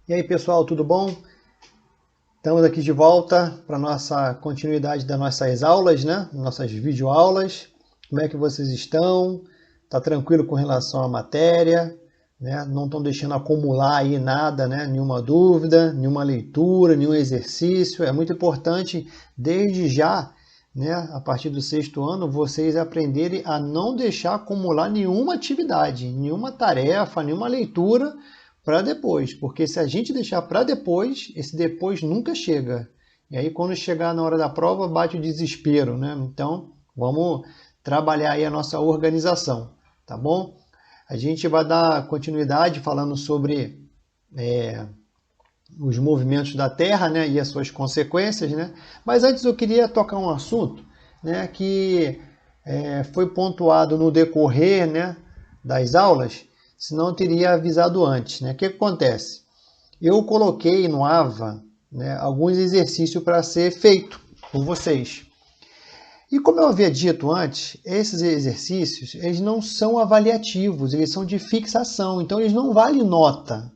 E aí pessoal, tudo bom? Estamos aqui de volta para a nossa continuidade das nossas aulas, né? Nossas videoaulas. Como é que vocês estão? Tá tranquilo com relação à matéria? Né? Não estão deixando acumular aí nada, né? Nenhuma dúvida, nenhuma leitura, nenhum exercício. É muito importante desde já, né? A partir do sexto ano, vocês aprenderem a não deixar acumular nenhuma atividade, nenhuma tarefa, nenhuma leitura para depois, porque se a gente deixar para depois, esse depois nunca chega. E aí quando chegar na hora da prova, bate o desespero, né? Então, vamos trabalhar aí a nossa organização, tá bom? A gente vai dar continuidade falando sobre os movimentos da Terra, né, e as suas consequências, né? Mas antes eu queria tocar um assunto, né, que foi pontuado no decorrer, né, das aulas, senão eu teria avisado antes, né? O que acontece? Eu coloquei no AVA, né, alguns exercícios para ser feito por vocês. E como eu havia dito antes, esses exercícios eles não são avaliativos, eles são de fixação, então eles não valem nota.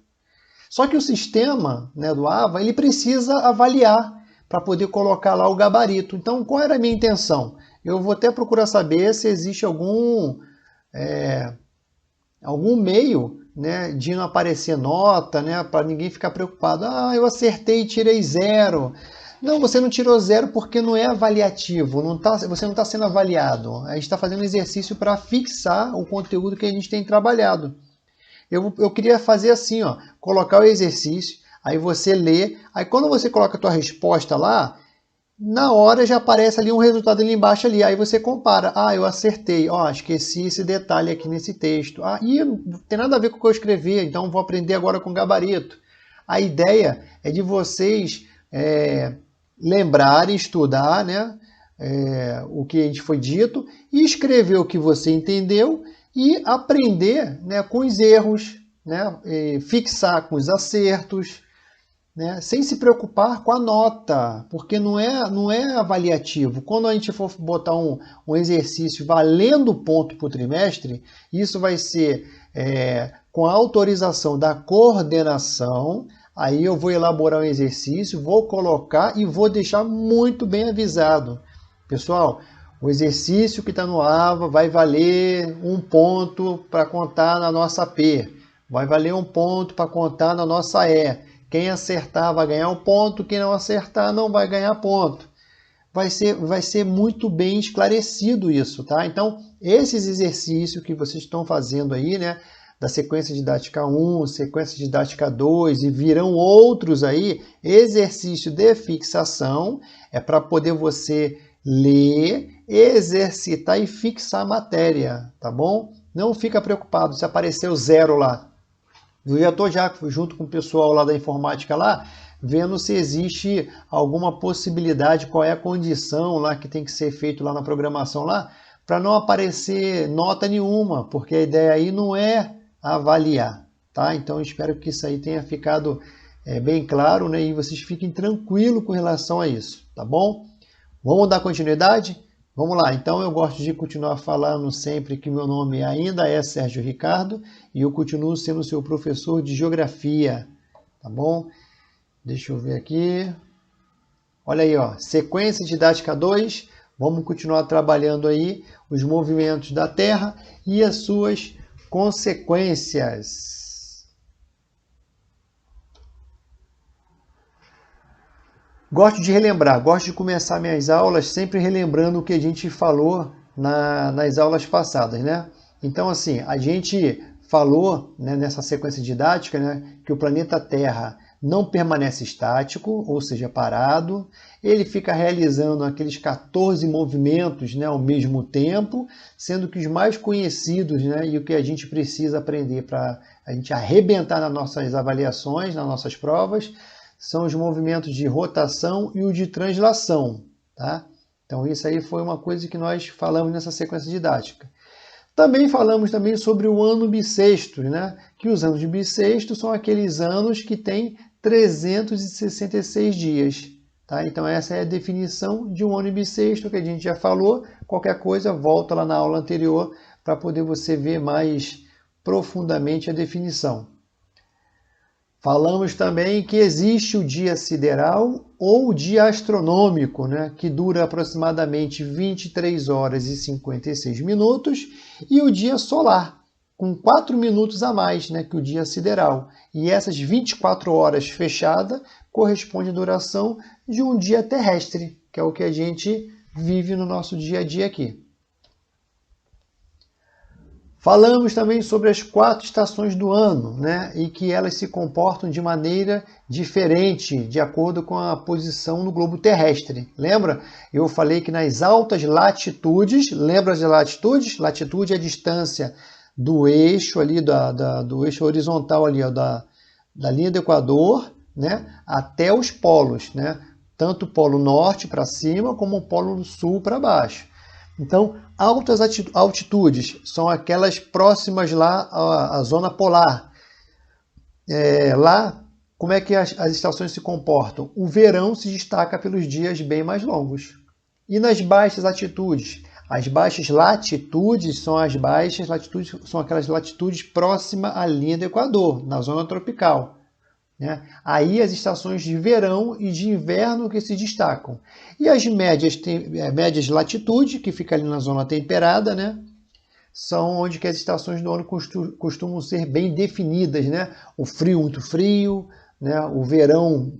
Só que o sistema, né, do AVA ele precisa avaliar para poder colocar lá o gabarito. Então, qual era a minha intenção? Eu vou até procurar saber se existe algum meio, né, de não aparecer nota, né, para ninguém ficar preocupado. Ah, eu acertei e tirei 0. Não, você não tirou 0 porque não é avaliativo, você não está sendo avaliado. A gente está fazendo exercício para fixar o conteúdo que a gente tem trabalhado. Eu queria fazer assim, ó, colocar o exercício, aí você lê, aí quando você coloca a tua resposta lá, na hora já aparece ali um resultado ali embaixo ali, aí você compara. Ah, eu acertei, ó, esqueci esse detalhe aqui nesse texto. Ah, e não tem nada a ver com o que eu escrevi, então vou aprender agora com gabarito. A ideia é de vocês lembrarem, estudar, né, o que a gente foi dito, e escrever o que você entendeu e aprender, né, com os erros, né, fixar com os acertos, né, sem se preocupar com a nota, porque não é avaliativo. Quando a gente for botar um exercício valendo ponto por trimestre, isso vai ser com a autorização da coordenação. Aí eu vou elaborar um exercício, vou colocar e vou deixar muito bem avisado. Pessoal, o exercício que está no AVA vai valer um ponto para contar na nossa P, vai valer um ponto para contar na nossa E. Quem acertar vai ganhar um ponto, quem não acertar não vai ganhar ponto. Vai ser muito bem esclarecido isso, tá? Então, esses exercícios que vocês estão fazendo aí, né, da sequência didática 1, sequência didática 2 e virão outros aí, exercício de fixação, é para poder você ler, exercitar e fixar a matéria, tá bom? Não fica preocupado se apareceu 0 lá. Eu já estou junto com o pessoal lá da informática lá, vendo se existe alguma possibilidade, qual é a condição lá que tem que ser feito lá na programação lá, para não aparecer nota nenhuma, porque a ideia aí não é avaliar, tá? Então eu espero que isso aí tenha ficado bem claro, né? E vocês fiquem tranquilos com relação a isso, tá bom? Vamos dar continuidade? Vamos lá, então eu gosto de continuar falando sempre que meu nome ainda é Sérgio Ricardo e eu continuo sendo seu professor de geografia, tá bom? Deixa eu ver aqui. Olha aí, ó, sequência didática 2, vamos continuar trabalhando aí os movimentos da Terra e as suas consequências. Gosto de relembrar, gosto de começar minhas aulas sempre relembrando o que a gente falou nas aulas passadas, né? Então, assim, a gente falou, né, nessa sequência didática, né, que o planeta Terra não permanece estático, ou seja, parado. Ele fica realizando aqueles 14 movimentos, né, ao mesmo tempo, sendo que os mais conhecidos, né, e o que a gente precisa aprender para a gente arrebentar nas nossas avaliações, nas nossas provas, são os movimentos de rotação e o de translação, tá? Então isso aí foi uma coisa que nós falamos nessa sequência didática. Também falamos também sobre o ano bissexto, né? Que os anos de bissexto são aqueles anos que têm 366 dias, tá? Então essa é a definição de um ano bissexto que a gente já falou. Qualquer coisa, volta lá na aula anterior para poder você ver mais profundamente a definição. Falamos também que existe o dia sideral ou o dia astronômico, né, que dura aproximadamente 23 horas e 56 minutos, e o dia solar, com 4 minutos a mais, né, que o dia sideral. E essas 24 horas fechada corresponde à duração de um dia terrestre, que é o que a gente vive no nosso dia a dia aqui. Falamos também sobre as 4 estações do ano, né, e que elas se comportam de maneira diferente, de acordo com a posição no globo terrestre. Lembra? Eu falei que nas altas latitudes, lembra as latitudes? Latitude é a distância do eixo ali, do eixo horizontal ali, ó, da linha do Equador, né, até os polos, né? Tanto o polo norte para cima, como o polo sul para baixo. Então, altas altitudes são aquelas próximas lá à zona polar. Lá, como é que as estações se comportam? O verão se destaca pelos dias bem mais longos. E nas baixas altitudes? As baixas latitudes são aquelas latitudes próximas à linha do Equador, na zona tropical. Né? Aí as estações de verão e de inverno que se destacam. E as médias latitude, que fica ali na zona temperada, né? São onde que as estações do ano costumam ser bem definidas. Né? O frio muito frio, né? O verão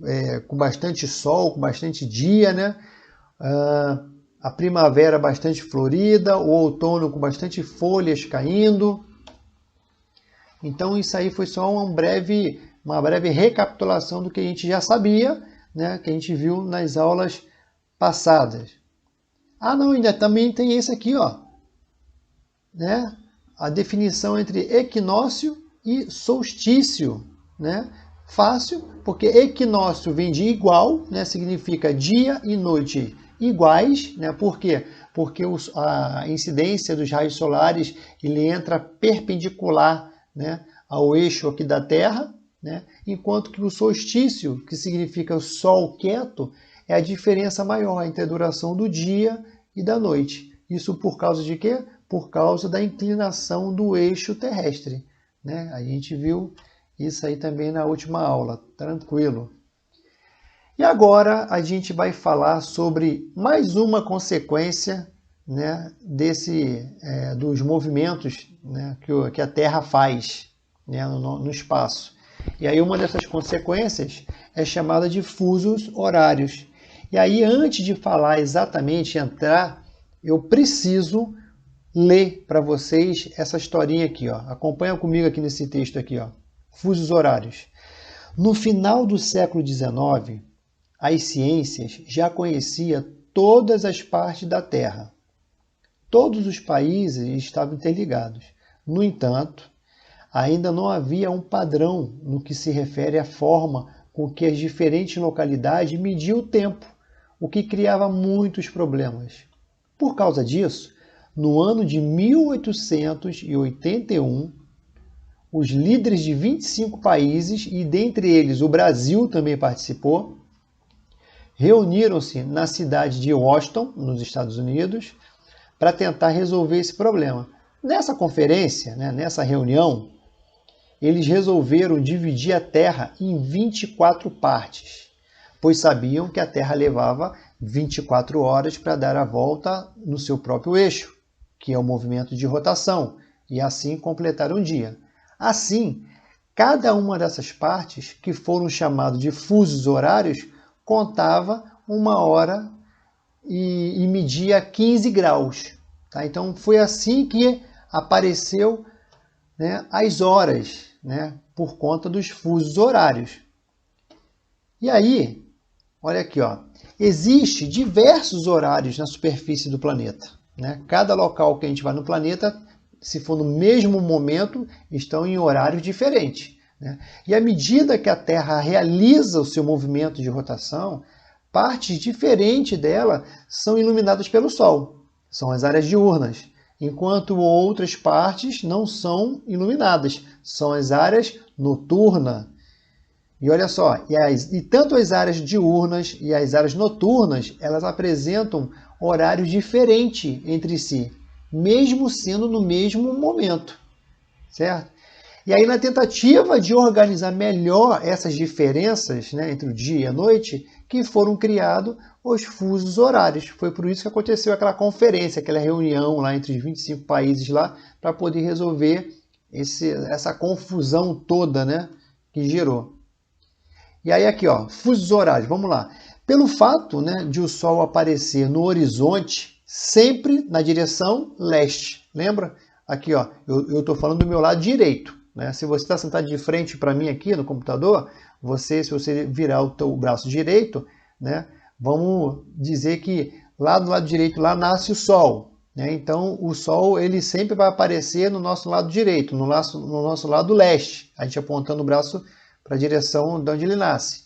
com bastante sol, com bastante dia, né? A primavera bastante florida, o outono com bastante folhas caindo. Então isso aí foi só uma breve recapitulação do que a gente já sabia, né, que a gente viu nas aulas passadas. Ah, não, ainda também tem esse aqui, ó, né, a definição entre equinócio e solstício, né? Fácil, porque equinócio vem de igual, né, significa dia e noite iguais, né? Por quê? Porque a incidência dos raios solares ele entra perpendicular, né, ao eixo aqui da Terra, né? Enquanto que o solstício, que significa sol quieto, é a diferença maior entre a duração do dia e da noite. Isso por causa de quê? Por causa da inclinação do eixo terrestre. Né? A gente viu isso aí também na última aula, tranquilo. E agora a gente vai falar sobre mais uma consequência, né, dos movimentos, né, que a Terra faz, né, no espaço. E aí uma dessas consequências é chamada de fusos horários. E aí antes de falar exatamente, entrar, eu preciso ler para vocês essa historinha aqui. Ó. Acompanha comigo aqui nesse texto aqui, ó. Fusos horários. No final do século XIX, as ciências já conheciam todas as partes da Terra. Todos os países estavam interligados. No entanto, ainda não havia um padrão no que se refere à forma com que as diferentes localidades mediam o tempo, o que criava muitos problemas. Por causa disso, no ano de 1881, os líderes de 25 países, e dentre eles o Brasil também participou, reuniram-se na cidade de Washington, nos Estados Unidos, para tentar resolver esse problema. Nessa conferência, né, nessa reunião, eles resolveram dividir a Terra em 24 partes, pois sabiam que a Terra levava 24 horas para dar a volta no seu próprio eixo, que é o movimento de rotação, e assim completar um dia. Assim, cada uma dessas partes, que foram chamadas de fusos horários, contava uma hora e media 15 graus. Tá? Então foi assim que apareceu, né, as horas, né, por conta dos fusos horários. E aí, olha aqui, ó, existe diversos horários na superfície do planeta. Né? Cada local que a gente vai no planeta, se for no mesmo momento, estão em horários diferentes. Né? E à medida que a Terra realiza o seu movimento de rotação, partes diferentes dela são iluminadas pelo Sol. São as áreas diurnas. Enquanto outras partes não são iluminadas. São as áreas noturnas. E olha só, e tanto as áreas diurnas e as áreas noturnas, elas apresentam horários diferentes entre si, mesmo sendo no mesmo momento, certo? E aí, na tentativa de organizar melhor essas diferenças, né, entre o dia e a noite, que foram criados os fusos horários. Foi por isso que aconteceu aquela conferência, aquela reunião lá entre os 25 países lá, para poder resolver essa confusão toda, né, que gerou. E aí aqui, ó, fusos horários, vamos lá. Pelo fato, né, de o Sol aparecer no horizonte sempre na direção leste, lembra? Aqui, ó, eu estou falando do meu lado direito. Né? Se você está sentado de frente para mim aqui no computador, se você virar o teu braço direito, né, vamos dizer que lá do lado direito lá nasce o Sol. Né? Então, o Sol ele sempre vai aparecer no nosso lado direito, no nosso lado leste, a gente apontando o braço para a direção de onde ele nasce.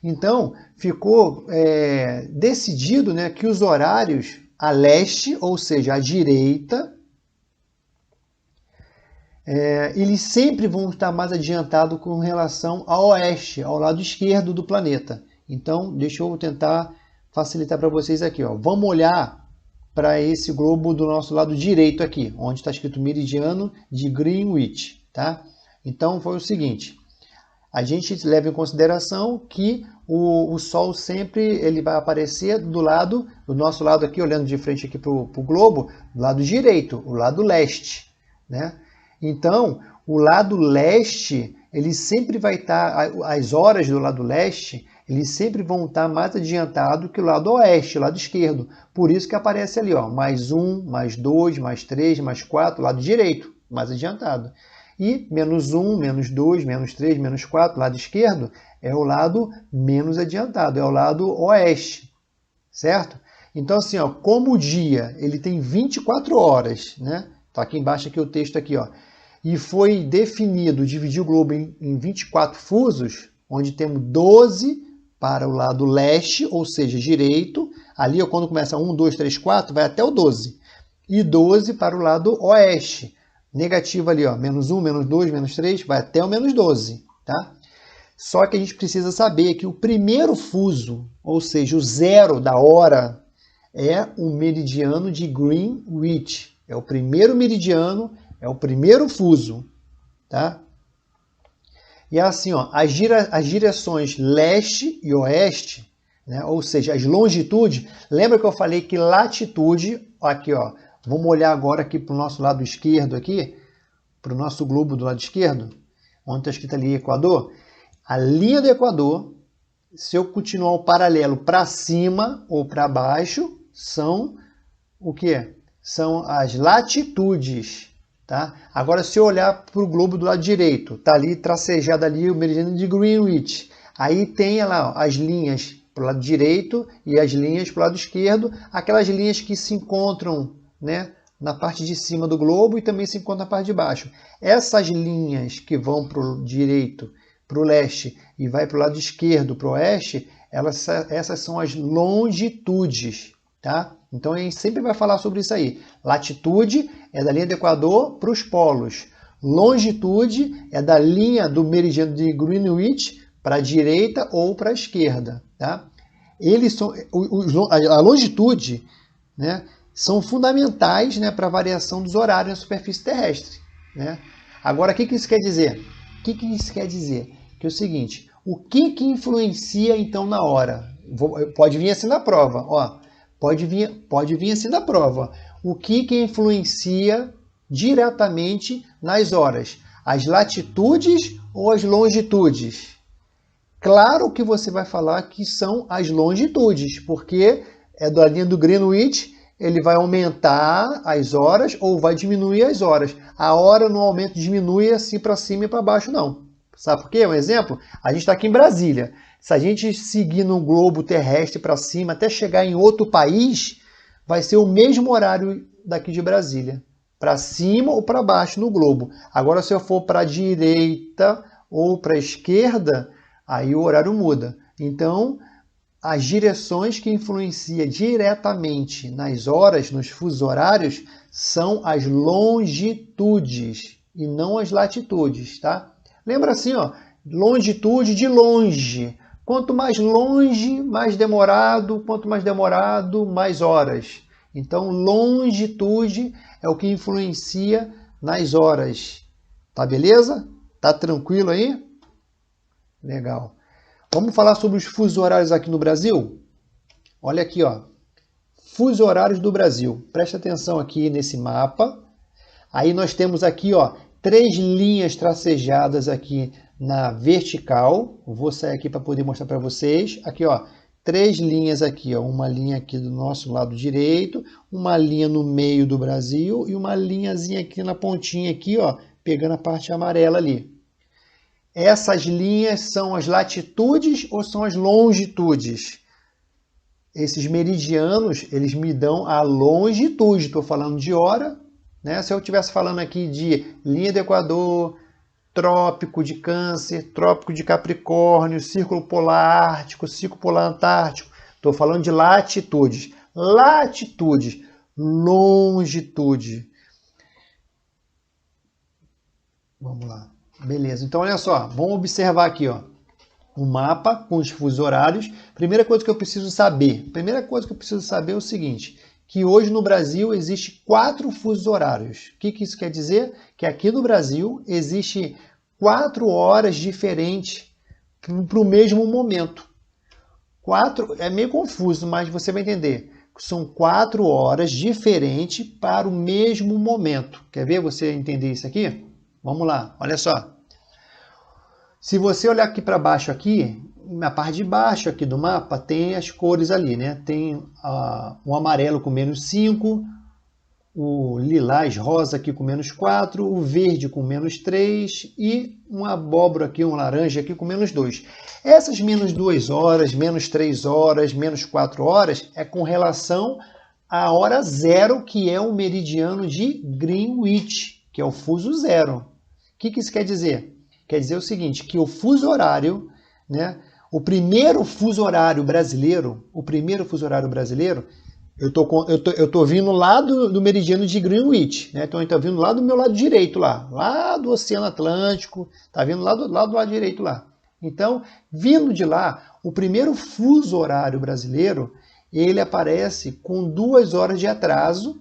Então, ficou decidido, né, que os horários a leste, ou seja, à direita, eles sempre vão estar mais adiantados com relação ao oeste, ao lado esquerdo do planeta. Então, deixa eu tentar facilitar para vocês aqui. Ó. Vamos olhar para esse globo do nosso lado direito aqui, onde está escrito meridiano de Greenwich. Tá? Então, foi o seguinte. A gente leva em consideração que o Sol sempre ele vai aparecer do nosso lado aqui, olhando de frente aqui para o globo, do lado direito, o lado leste. Né? Então, o lado leste, ele sempre vai estar, as horas do lado leste, eles sempre vão estar mais adiantado que o lado oeste, o lado esquerdo. Por isso que aparece ali, ó, mais 1, mais 2, mais 3, mais 4, lado direito, mais adiantado. E menos 1, menos 2, menos 3, menos 4, lado esquerdo, é o lado menos adiantado, é o lado oeste, certo? Então, assim, ó, como o dia ele tem 24 horas, né? Tá aqui embaixo aqui o texto aqui, ó. E foi definido dividir o globo em 24 fusos, onde temos 12 para o lado leste, ou seja, direito. Ali, ó, quando começa 1, 2, 3, 4, vai até o 12. E 12 para o lado oeste. Negativo ali, ó, menos 1, menos 2, menos 3, vai até o menos 12. Tá? Só que a gente precisa saber que o primeiro fuso, ou seja, o zero da hora, é o meridiano de Greenwich. É o primeiro meridiano, é o primeiro fuso, tá? E assim, ó, as direções leste e oeste, né, ou seja, as longitudes, lembra que eu falei que latitude, aqui, ó, vamos olhar agora aqui para o nosso lado esquerdo aqui, para o nosso globo do lado esquerdo, onde está escrito ali Equador, a linha do Equador, se eu continuar o paralelo para cima ou para baixo, são o quê? São as latitudes. Tá? Agora, se eu olhar para o globo do lado direito, está ali tracejado ali o meridiano de Greenwich. Aí tem lá ó, as linhas para o lado direito e as linhas para o lado esquerdo, aquelas linhas que se encontram, né, na parte de cima do globo e também se encontram na parte de baixo. Essas linhas que vão para o direito, para o leste e vai para o lado esquerdo, para o oeste, essas são as longitudes. Tá? Então a gente sempre vai falar sobre isso aí. Latitude é da linha do Equador para os polos. Longitude é da linha do meridiano de Greenwich para a direita ou para a esquerda. Tá? Eles são, a longitude, né, são fundamentais, né, para a variação dos horários na superfície terrestre. Né? Agora, o que isso quer dizer? O que isso quer dizer? Que é o seguinte, o que influencia então na hora? Pode vir assim na prova, ó. Pode vir assim na prova. O que influencia diretamente nas horas? As latitudes ou as longitudes? Claro que você vai falar que são as longitudes, porque é da linha do Greenwich, ele vai aumentar as horas ou vai diminuir as horas. A hora no aumento diminui assim para cima e para baixo, não. Sabe por quê? Um exemplo, a gente está aqui em Brasília. Se a gente seguir no globo terrestre para cima até chegar em outro país, vai ser o mesmo horário daqui de Brasília. Para cima ou para baixo no globo. Agora, se eu for para a direita ou para a esquerda, aí o horário muda. Então, as direções que influenciam diretamente nas horas, nos fusos horários, são as longitudes e não as latitudes, tá? Lembra assim, ó, longitude de longe. Quanto mais longe, mais demorado. Quanto mais demorado, mais horas. Então, longitude é o que influencia nas horas. Tá beleza? Tá tranquilo aí? Legal. Vamos falar sobre os fusos horários aqui no Brasil? Olha aqui, ó. Fusos horários do Brasil. Presta atenção aqui nesse mapa. Aí nós temos aqui, ó, 3 linhas tracejadas aqui na vertical. Vou sair aqui para poder mostrar para vocês. Aqui, ó, 3 linhas aqui, ó. Uma linha aqui do nosso lado direito, uma linha no meio do Brasil e uma linhazinha aqui na pontinha aqui, ó, pegando a parte amarela ali. Essas linhas são as latitudes ou são as longitudes? Esses meridianos, eles me dão a longitude. Estou falando de hora, né? Se eu estivesse falando aqui de linha do Equador, trópico de Câncer, trópico de Capricórnio, círculo polar ártico, círculo polar antártico, estou falando de latitudes. Latitudes, longitude. Vamos lá. Beleza, então olha só, vamos observar aqui, ó, o mapa com os fusos horários. Primeira coisa que eu preciso saber é o seguinte, que hoje no Brasil existe 4 fusos horários. O que isso quer dizer? Que aqui no Brasil existe 4 horas diferentes para o mesmo momento. 4 é meio confuso, mas você vai entender. São 4 horas diferentes para o mesmo momento. Quer ver você entender isso aqui? Vamos lá, olha só. Se você olhar aqui para baixo, aqui, na parte de baixo aqui do mapa, tem as cores ali, né? Tem o amarelo com -5, o lilás rosa aqui com -4, o verde com -3 e uma abóbora aqui, um laranja aqui com -2. Essas -2 horas, -3 horas, -4 horas é com relação à hora zero, que é o meridiano de Greenwich, que é o fuso zero. O que isso quer dizer? Quer dizer o seguinte, que o fuso horário, né, o primeiro fuso horário brasileiro, eu tô vindo lá do meridiano de Greenwich, né? Então eu tô vindo lá do meu lado direito lá do Oceano Atlântico, tá vindo lá do lado direito lá. Então, vindo de lá, o primeiro fuso horário brasileiro, ele aparece com 2 horas de atraso,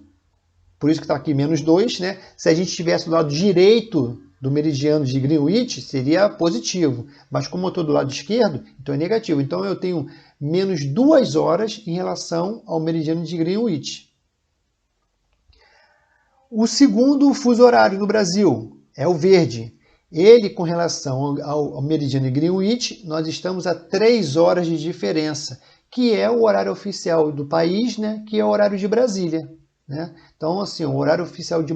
por isso que está aqui -2, né? Se a gente estivesse do lado direito do meridiano de Greenwich, seria positivo. Mas como eu estou do lado esquerdo, então é negativo. Então eu tenho -2 horas em relação ao meridiano de Greenwich. O segundo fuso horário no Brasil é o verde. Ele, com relação ao meridiano de Greenwich, nós estamos a 3 horas de diferença, que é o horário oficial do país, né? Que é o horário de Brasília, né? Então, assim, o horário oficial do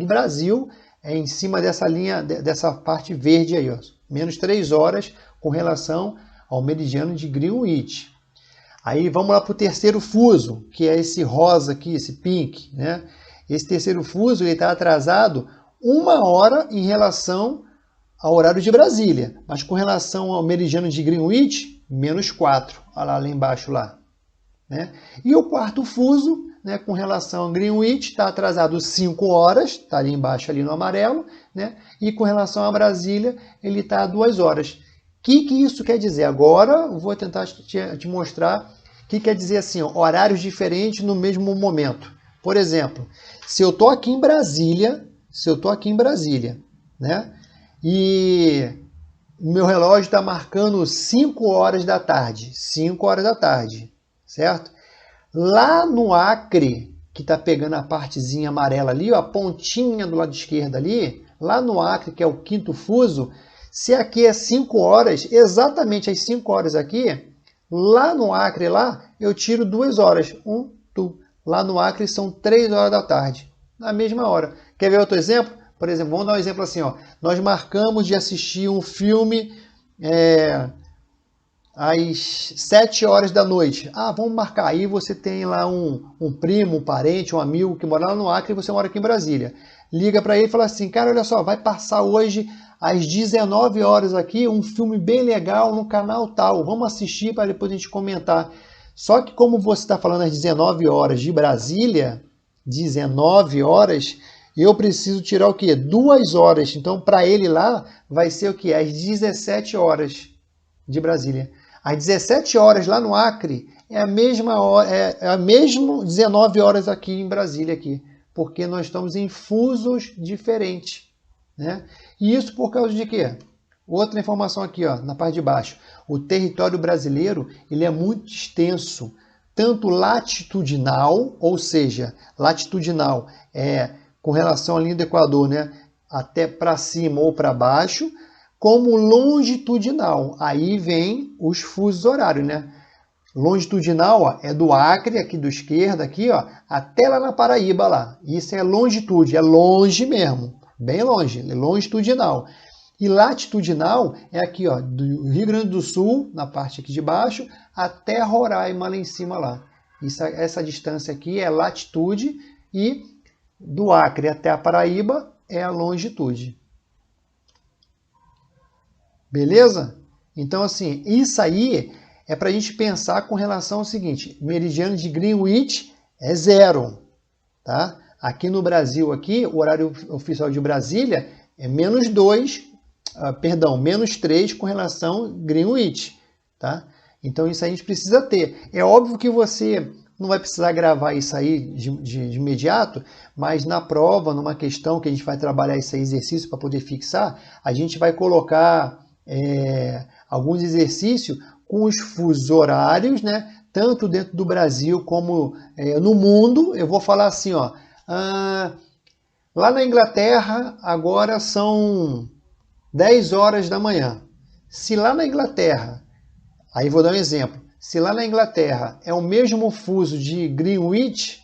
Brasil é em cima dessa linha, dessa parte verde aí, ó, -3 horas com relação ao meridiano de Greenwich. Aí vamos lá para o terceiro fuso, que é esse rosa aqui, esse pink, né? Esse terceiro fuso está atrasado 1 hora em relação ao horário de Brasília, mas com relação ao meridiano de Greenwich, -4, olha lá embaixo lá, né? E o quarto fuso, né, com relação a Greenwich, está atrasado 5 horas, está ali embaixo, ali no amarelo, né? E com relação a Brasília, ele está a 2 horas. O que isso quer dizer? Agora eu vou tentar te mostrar o que quer dizer assim, ó, horários diferentes no mesmo momento. Por exemplo, se eu estou aqui em Brasília, né? E o meu relógio está marcando 5 horas da tarde, certo? Lá no Acre, que está pegando a partezinha amarela ali, ó, a pontinha do lado esquerdo ali, lá no Acre, que é o quinto fuso, se aqui é 5 horas, exatamente às 5 horas aqui, lá no Acre, lá, eu tiro 2 horas. Lá no Acre são 3 horas da tarde, na mesma hora. Quer ver outro exemplo? Por exemplo, vamos dar um exemplo assim, ó. Nós marcamos de assistir um filme às 7 horas da noite. Vamos marcar. Aí você tem lá um primo, um parente, um amigo que mora lá no Acre e você mora aqui em Brasília. Liga para ele e fala assim, cara, olha só, vai passar hoje às 19 horas aqui um filme bem legal no canal tal. Vamos assistir para depois a gente comentar. Só que como você está falando às 19 horas de Brasília, 19 horas, eu preciso tirar o quê? 2 horas. Então, para ele lá, vai ser o quê? Às 17 horas de Brasília. Às 17 horas lá no Acre é a mesma hora, é a mesma 19 horas aqui em Brasília aqui, porque nós estamos em fusos diferentes, né? E isso por causa de quê? Outra informação aqui, ó, na parte de baixo. O território brasileiro ele é muito extenso, tanto latitudinal, ou seja, latitudinal é com relação à linha do Equador, né, até para cima ou para baixo, como longitudinal. Aí vem os fusos horários, né? Longitudinal, ó, é do Acre, aqui do esquerdo, aqui, ó, até lá na Paraíba, lá. Isso é longitude, é longe mesmo, bem longe, é longitudinal. E latitudinal é aqui, ó, do Rio Grande do Sul, na parte aqui de baixo, até Roraima, lá em cima, lá. Essa distância aqui é latitude e do Acre até a Paraíba é a longitude. Beleza? Então, assim, isso aí é para a gente pensar com relação ao seguinte, meridiano de Greenwich é 0, tá? Aqui no Brasil, aqui, o horário oficial de Brasília é menos 3 com relação a Greenwich, tá? Então isso aí a gente precisa ter. É óbvio que você não vai precisar gravar isso aí de imediato, mas na prova, numa questão que a gente vai trabalhar esse exercício para poder fixar, a gente vai colocar alguns exercícios com os fusos horários, né? Tanto dentro do Brasil como no mundo. Eu vou falar assim, ó, lá na Inglaterra agora são 10 horas da manhã. Se lá na Inglaterra, aí vou dar um exemplo, se lá na Inglaterra é o mesmo fuso de Greenwich,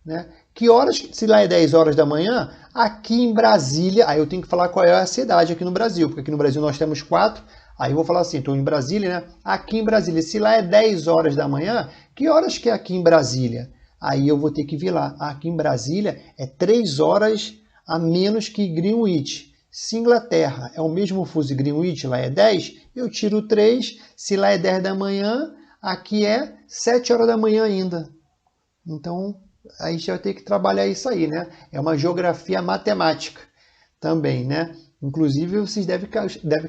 né? Que horas, se lá é 10 horas da manhã, aqui em Brasília, aí eu tenho que falar qual é a cidade aqui no Brasil, porque aqui no Brasil nós temos 4, aí eu vou falar assim, estou em Brasília, né? Aqui em Brasília, se lá é 10 horas da manhã, que horas que é aqui em Brasília? Aí eu vou ter que vir lá. Aqui em Brasília é 3 horas a menos que Greenwich. Se Inglaterra é o mesmo fuso de Greenwich, lá é 10, eu tiro 3. Se lá é 10 da manhã, aqui é 7 horas da manhã ainda. Então, a gente vai ter que trabalhar isso aí, né? É uma geografia matemática também, né? Inclusive, vocês devem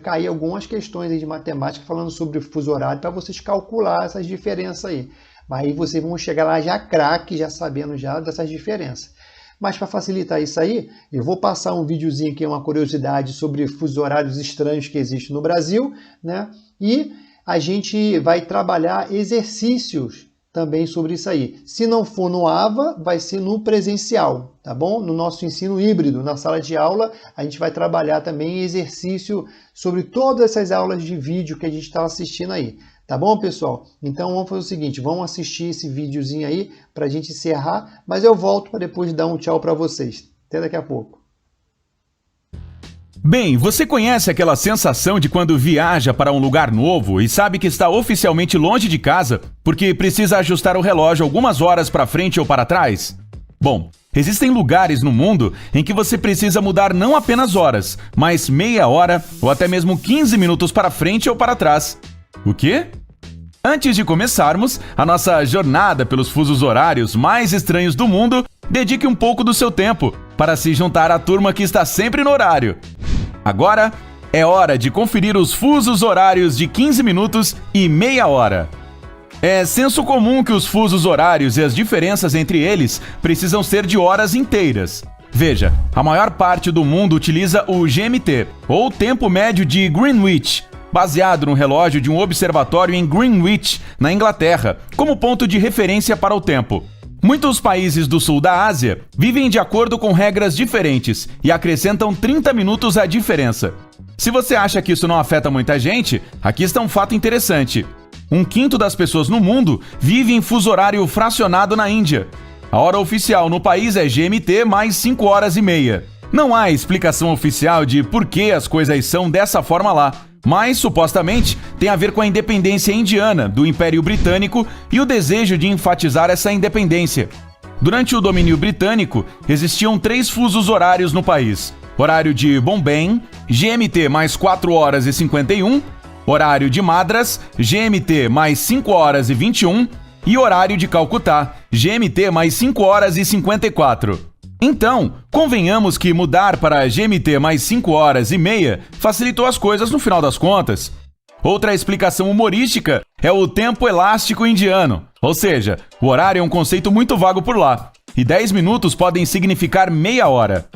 cair algumas questões aí de matemática falando sobre o fuso horário para vocês calcular essas diferenças aí. Mas aí vocês vão chegar lá já craque, já sabendo já dessas diferenças. Mas para facilitar isso aí, eu vou passar um videozinho aqui, uma curiosidade sobre fusos horários estranhos que existem no Brasil, né? E a gente vai trabalhar exercícios também sobre isso aí. Se não for no AVA, vai ser no presencial, tá bom? No nosso ensino híbrido, na sala de aula, a gente vai trabalhar também exercício sobre todas essas aulas de vídeo que a gente está assistindo aí. Tá bom, pessoal? Então vamos fazer o seguinte, vamos assistir esse videozinho aí para a gente encerrar, mas eu volto para depois dar um tchau para vocês. Até daqui a pouco. Bem, você conhece aquela sensação de quando viaja para um lugar novo e sabe que está oficialmente longe de casa porque precisa ajustar o relógio algumas horas para frente ou para trás? Bom, existem lugares no mundo em que você precisa mudar não apenas horas, mas meia hora ou até mesmo 15 minutos para frente ou para trás. O quê? Antes de começarmos a nossa jornada pelos fusos horários mais estranhos do mundo, dedique um pouco do seu tempo para se juntar à turma que está sempre no horário. Agora é hora de conferir os fusos horários de 15 minutos e meia hora. É senso comum que os fusos horários e as diferenças entre eles precisam ser de horas inteiras. Veja, a maior parte do mundo utiliza o GMT, ou Tempo Médio de Greenwich, baseado no relógio de um observatório em Greenwich, na Inglaterra, como ponto de referência para o tempo. Muitos países do sul da Ásia vivem de acordo com regras diferentes e acrescentam 30 minutos à diferença. Se você acha que isso não afeta muita gente, aqui está um fato interessante. 1/5 das pessoas no mundo vive em fuso horário fracionado na Índia. A hora oficial no país é GMT mais 5 horas e meia. Não há explicação oficial de por que as coisas são dessa forma lá, mas, supostamente, tem a ver com a independência indiana do Império Britânico e o desejo de enfatizar essa independência. Durante o domínio britânico, existiam 3 fusos horários no país. Horário de Bombay, GMT mais 4 horas e 51, horário de Madras, GMT mais 5 horas e 21 e horário de Calcutá, GMT mais 5 horas e 54. Então, convenhamos que mudar para GMT mais 5 horas e meia facilitou as coisas no final das contas. Outra explicação humorística é o tempo elástico indiano, ou seja, o horário é um conceito muito vago por lá, e 10 minutos podem significar meia hora.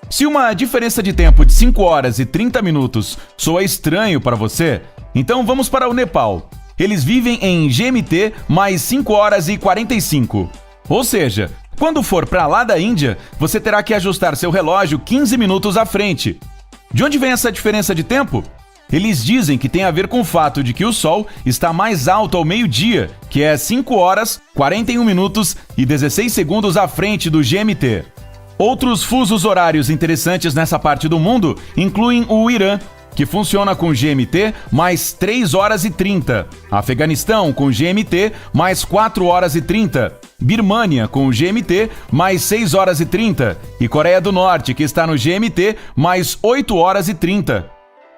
Se uma diferença de tempo de 5 horas e 30 minutos soa estranho para você, então vamos para o Nepal. Eles vivem em GMT mais 5 horas e 45. Ou seja, quando for para lá da Índia, você terá que ajustar seu relógio 15 minutos à frente. De onde vem essa diferença de tempo? Eles dizem que tem a ver com o fato de que o Sol está mais alto ao meio-dia, que é 5 horas, 41 minutos e 16 segundos à frente do GMT. Outros fusos horários interessantes nessa parte do mundo incluem o Irã, que funciona com GMT mais 3 horas e 30, Afeganistão com GMT mais 4 horas e 30, Birmânia com GMT mais 6 horas e 30 e Coreia do Norte, que está no GMT mais 8 horas e 30.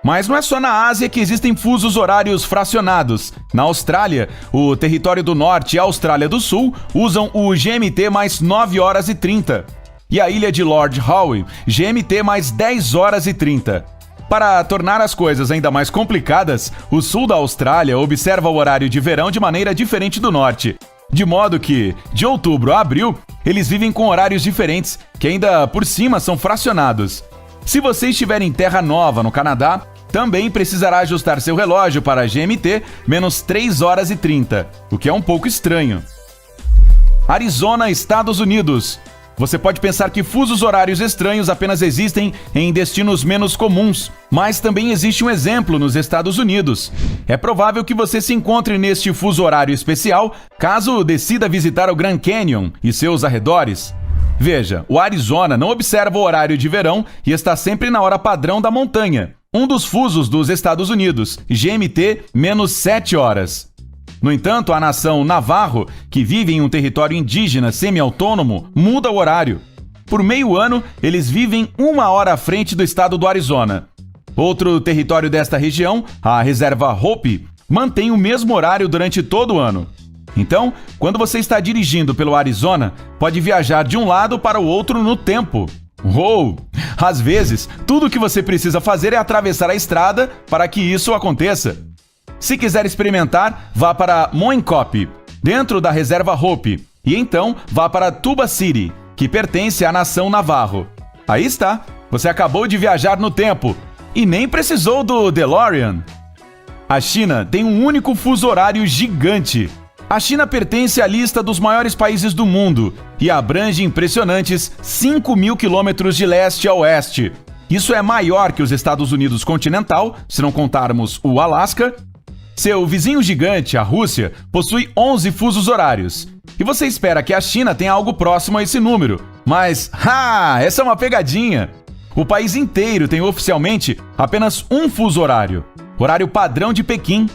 Mas não é só na Ásia que existem fusos horários fracionados. Na Austrália, o Território do Norte e a Austrália do Sul usam o GMT mais 9 horas e 30. E a ilha de Lord Howe, GMT mais 10 horas e 30. Para tornar as coisas ainda mais complicadas, o sul da Austrália observa o horário de verão de maneira diferente do norte. De modo que, de outubro a abril, eles vivem com horários diferentes, que ainda por cima são fracionados. Se você estiver em Terra Nova, no Canadá, também precisará ajustar seu relógio para GMT menos 3 horas e 30, o que é um pouco estranho. Arizona, Estados Unidos. Você pode pensar que fusos horários estranhos apenas existem em destinos menos comuns, mas também existe um exemplo nos Estados Unidos. É provável que você se encontre neste fuso horário especial caso decida visitar o Grand Canyon e seus arredores. Veja, o Arizona não observa o horário de verão e está sempre na hora padrão da montanha, um dos fusos dos Estados Unidos, GMT menos 7 horas. No entanto, a nação Navarro, que vive em um território indígena semi-autônomo, muda o horário. Por meio ano, eles vivem 1 hora à frente do estado do Arizona. Outro território desta região, a reserva Hopi, mantém o mesmo horário durante todo o ano. Então, quando você está dirigindo pelo Arizona, pode viajar de um lado para o outro no tempo. Uou! Às vezes, tudo o que você precisa fazer é atravessar a estrada para que isso aconteça. Se quiser experimentar, vá para Moencop, dentro da reserva Hopi, e então vá para Tuba City, que pertence à nação Navarro. Aí está, você acabou de viajar no tempo, e nem precisou do DeLorean. A China tem um único fuso horário gigante. A China pertence à lista dos maiores países do mundo e abrange impressionantes 5.000 quilômetros de leste a oeste. Isso é maior que os Estados Unidos continental, se não contarmos o Alasca. Seu vizinho gigante, a Rússia, possui 11 fusos horários. E você espera que a China tenha algo próximo a esse número. Mas, essa é uma pegadinha! O país inteiro tem oficialmente apenas um fuso horário. Horário padrão de Pequim.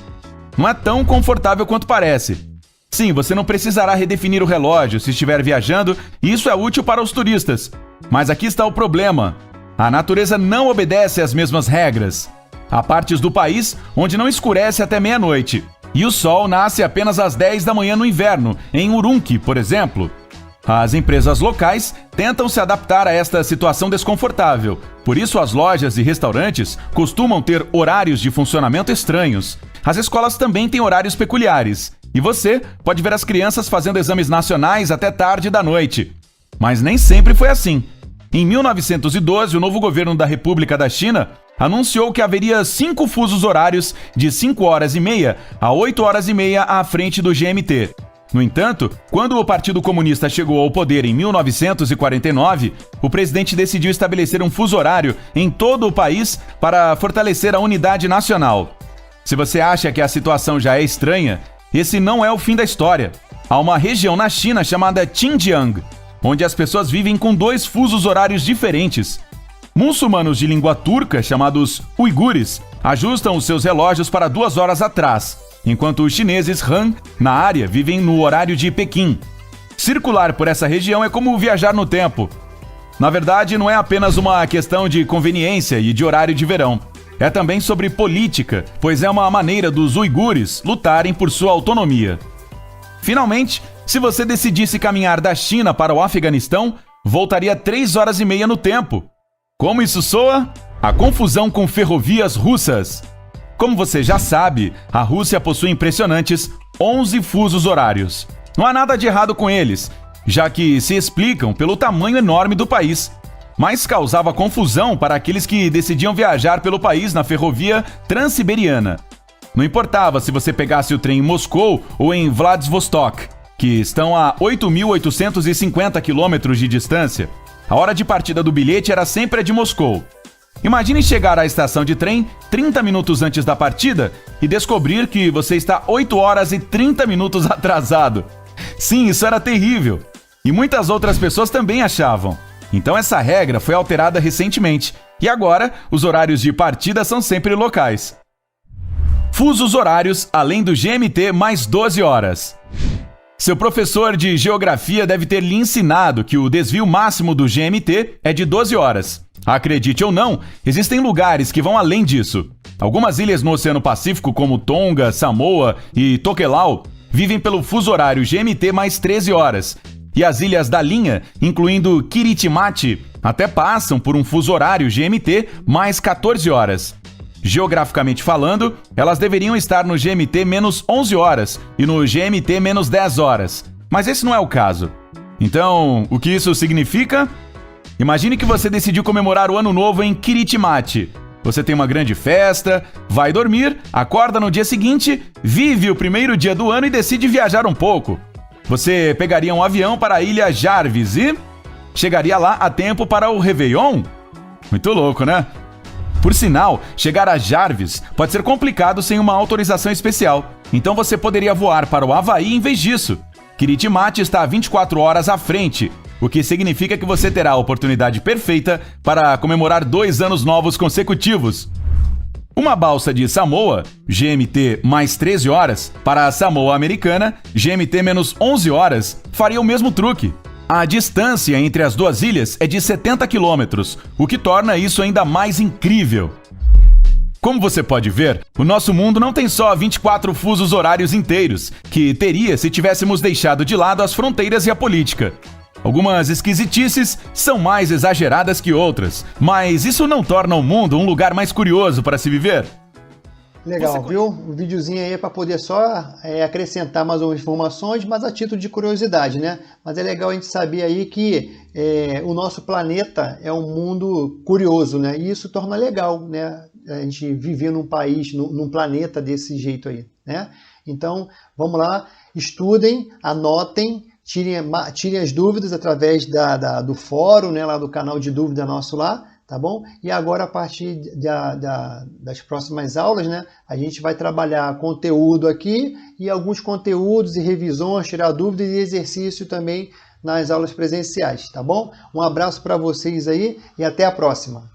Não é tão confortável quanto parece. Sim, você não precisará redefinir o relógio se estiver viajando, e isso é útil para os turistas. Mas aqui está o problema. A natureza não obedece às mesmas regras. Há partes do país onde não escurece até meia-noite, e o sol nasce apenas às 10 da manhã no inverno, em Urumqi, por exemplo. As empresas locais tentam se adaptar a esta situação desconfortável, por isso as lojas e restaurantes costumam ter horários de funcionamento estranhos. As escolas também têm horários peculiares, e você pode ver as crianças fazendo exames nacionais até tarde da noite. Mas nem sempre foi assim. Em 1912, o novo governo da República da China anunciou que haveria 5 fusos horários de 5 horas e meia a 8 horas e meia à frente do GMT. No entanto, quando o Partido Comunista chegou ao poder em 1949, o presidente decidiu estabelecer um fuso horário em todo o país para fortalecer a unidade nacional. Se você acha que a situação já é estranha, esse não é o fim da história. Há uma região na China chamada Xinjiang, onde as pessoas vivem com 2 fusos horários diferentes. Muçulmanos de língua turca, chamados uigures, ajustam os seus relógios para 2 horas atrás, enquanto os chineses Han, na área, vivem no horário de Pequim. Circular por essa região é como viajar no tempo. Na verdade, não é apenas uma questão de conveniência e de horário de verão. É também sobre política, pois é uma maneira dos uigures lutarem por sua autonomia. Finalmente, se você decidisse caminhar da China para o Afeganistão, voltaria 3 horas e meia no tempo. Como isso soa? A confusão com ferrovias russas. Como você já sabe, a Rússia possui impressionantes 11 fusos horários. Não há nada de errado com eles, já que se explicam pelo tamanho enorme do país. mas causava confusão para aqueles que decidiam viajar pelo país na ferrovia Transiberiana. Não importava se você pegasse o trem em Moscou ou em Vladivostok, que estão a 8.850 quilômetros de distância. A hora de partida do bilhete era sempre a de Moscou. Imagine chegar à estação de trem 30 minutos antes da partida e descobrir que você está 8 horas e 30 minutos atrasado. Sim, isso era terrível. E muitas outras pessoas também achavam. Então essa regra foi alterada recentemente. E agora, os horários de partida são sempre locais. Fusos horários além do GMT mais 12 horas. Seu professor de geografia deve ter lhe ensinado que o desvio máximo do GMT é de 12 horas. Acredite ou não, existem lugares que vão além disso. Algumas ilhas no Oceano Pacífico, como Tonga, Samoa e Tokelau, vivem pelo fuso horário GMT mais 13 horas. E as ilhas da linha, incluindo Kiritimati, até passam por um fuso horário GMT mais 14 horas. Geograficamente falando, elas deveriam estar no GMT menos 11 horas e no GMT menos 10 horas. Mas esse não é o caso. Então, o que isso significa? Imagine que você decidiu comemorar o Ano Novo em Kiritimati. Você tem uma grande festa, vai dormir, acorda no dia seguinte, vive o primeiro dia do ano e decide viajar um pouco. Você pegaria um avião para a ilha Jarvis e chegaria lá a tempo para o Réveillon? Muito louco, né? Por sinal, chegar a Jarvis pode ser complicado sem uma autorização especial. Então você poderia voar para o Havaí em vez disso. Kiritimati está 24 horas à frente, o que significa que você terá a oportunidade perfeita para comemorar 2 anos novos consecutivos. Uma balsa de Samoa, GMT mais 13 horas, para a Samoa Americana, GMT menos 11 horas, faria o mesmo truque. A distância entre as duas ilhas é de 70 quilômetros, o que torna isso ainda mais incrível. Como você pode ver, o nosso mundo não tem só 24 fusos horários inteiros, que teria se tivéssemos deixado de lado as fronteiras e a política. Algumas esquisitices são mais exageradas que outras, mas isso não torna o mundo um lugar mais curioso para se viver? Legal, viu? Um videozinho aí para poder só acrescentar mais umas informações, mas a título de curiosidade, né? Mas é legal a gente saber aí que o nosso planeta é um mundo curioso, né? E isso torna legal, né? A gente viver num país, num planeta desse jeito aí, né? Então, vamos lá, estudem, anotem, tirem as dúvidas através do fórum, né? Lá do canal de dúvida nosso lá. Tá bom? E agora, a partir das próximas aulas, né, a gente vai trabalhar conteúdo aqui e alguns conteúdos e revisões, tirar dúvidas e exercício também nas aulas presenciais, tá bom? Um abraço para vocês aí e até a próxima!